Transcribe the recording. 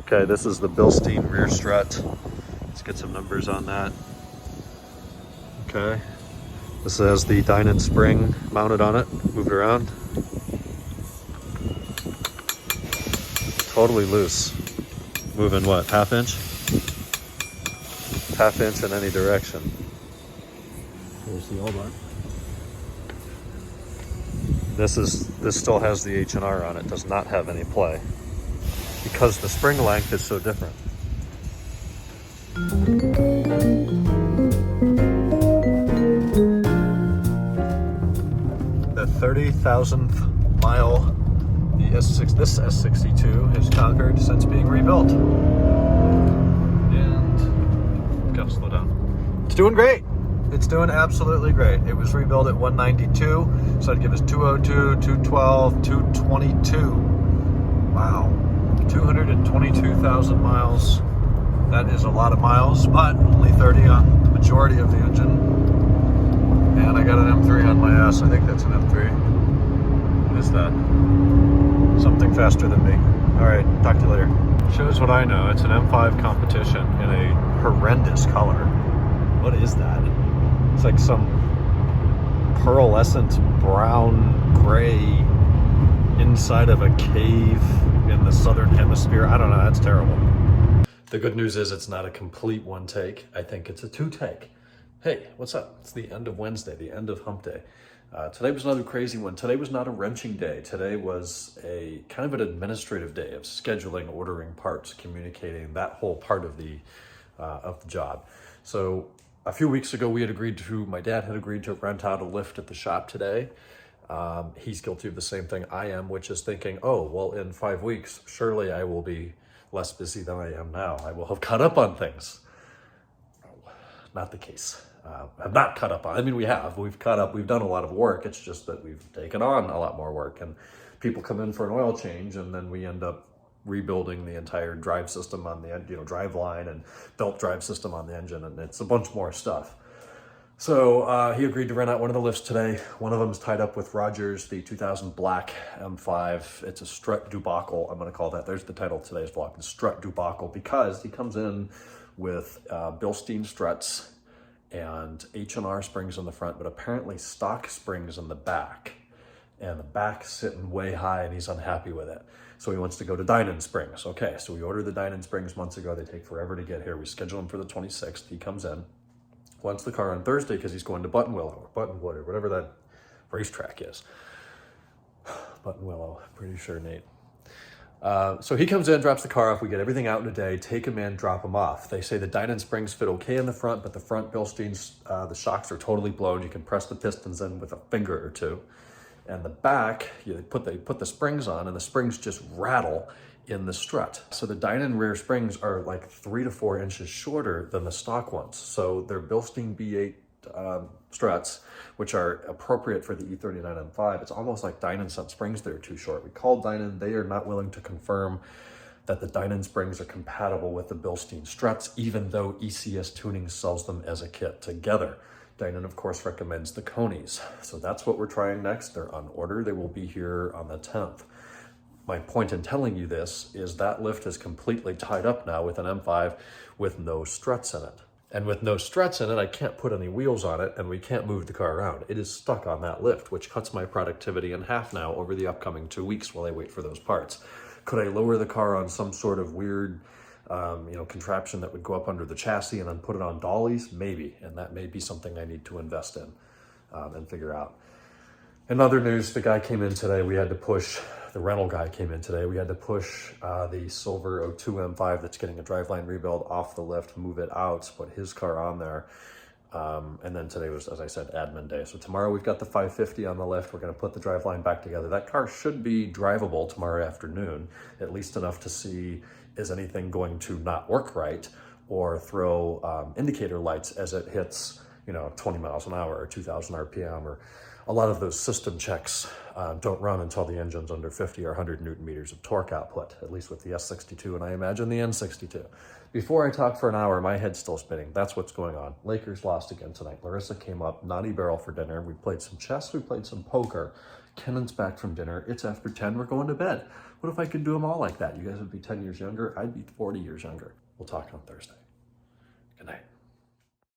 Okay, this is the Bilstein rear strut. Let's get some numbers on that. Okay, this has the Dynon spring mounted on it. Move it around. Totally loose. Moving what, half inch? Half inch in any direction. Here's the old one. This still has the H&R on it, does not have any play. Because the spring length is so different. The 30,000th mile this S62 has conquered since being rebuilt. And gotta slow down. It's doing great. It's doing absolutely great. It was rebuilt at 192, so it'd give us 202, 212, 222. Wow. 222,000 miles. That is a lot of miles, but only 30 on the majority of the engine. And I got an M3 on my ass. I think that's an M3. What is that? Something faster than me. All right, talk to you later. Shows what I know. It's an M5 competition in a horrendous color. What is that? It's like some pearlescent brown gray inside of a cave in the southern hemisphere. I don't know, that's terrible. The good news is it's not a complete one take. I think it's a two take. Hey, what's up? It's the end of Wednesday, the end of hump day. Today was another crazy one. Today was not a wrenching day. Today was a kind of an administrative day of scheduling, ordering parts, communicating, that whole part of the job. So a few weeks ago, my dad had agreed to rent out a lift at the shop today. He's guilty of the same thing I am, which is thinking, oh, well, in 5 weeks, surely I will be less busy than I am now. I will have caught up on things. Not the case. Have not caught up on. I mean, we've caught up. We've done a lot of work. It's just that we've taken on a lot more work, and people come in for an oil change, and then we end up rebuilding the entire drive system on the drive line and belt drive system on the engine, and it's a bunch more stuff. So he agreed to rent out one of the lifts today. One of them is tied up with Rogers, the 2000 black M5. It's a Strut Debacle, I'm going to call that. There's the title of today's vlog, the Strut Debacle, because he comes in with Bilstein struts and H&R springs in the front, but apparently stock springs in the back. And the back's sitting way high, and he's unhappy with it. So he wants to go to Dynon springs. Okay, so we ordered the Dynon springs months ago. They take forever to get here. We schedule him for the 26th. He comes in, wants the car on Thursday because he's going to Buttonwillow, or whatever that racetrack is. Buttonwillow, pretty sure, Nate. So he comes in, drops the car off, we get everything out in a day, take him in, drop him off. They say the Dynon springs fit okay in the front, but the front Bilsteins, the shocks are totally blown. You can press the pistons in with a finger or two. And the back, they put the springs on, and the springs just rattle in the strut. So the Dynon rear springs are like 3 to 4 inches shorter than the stock ones. So they're Bilstein B8 struts, which are appropriate for the E39 M5. It's almost like Dynon sent springs that are too short. We called Dynon. They are not willing to confirm that the Dynon springs are compatible with the Bilstein struts, even though ECS Tuning sells them as a kit together. Dynon, of course, recommends the Conies. So that's what we're trying next. They're on order. They will be here on the 10th. My point in telling you this is that lift is completely tied up now with an M5 with no struts in it. And with no struts in it, I can't put any wheels on it, and we can't move the car around. It is stuck on that lift, which cuts my productivity in half now over the upcoming 2 weeks while I wait for those parts. Could I lower the car on some sort of weird contraption that would go up under the chassis and then put it on dollies? Maybe, and that may be something I need to invest in and figure out. In other news, the guy came in today. The rental guy came in today. We had to push the silver 02 M5 that's getting a driveline rebuild off the lift, move it out, put his car on there. And then today was, as I said, admin day. So tomorrow we've got the 550 on the lift. We're going to put the driveline back together. That car should be drivable tomorrow afternoon, at least enough to see, is anything going to not work right, or throw indicator lights as it hits 20 miles an hour or 2,000 RPM, or a lot of those system checks don't run until the engine's under 50 or 100 Newton meters of torque output, at least with the S62, and I imagine the N62. Before I talk for an hour, my head's still spinning. That's what's going on. Lakers lost again tonight. Larissa came up, naughty barrel for dinner. We played some chess, we played some poker. Kennan's back from dinner. It's after 10. We're going to bed. What if I could do them all like that? You guys would be 10 years younger. I'd be 40 years younger. We'll talk on Thursday.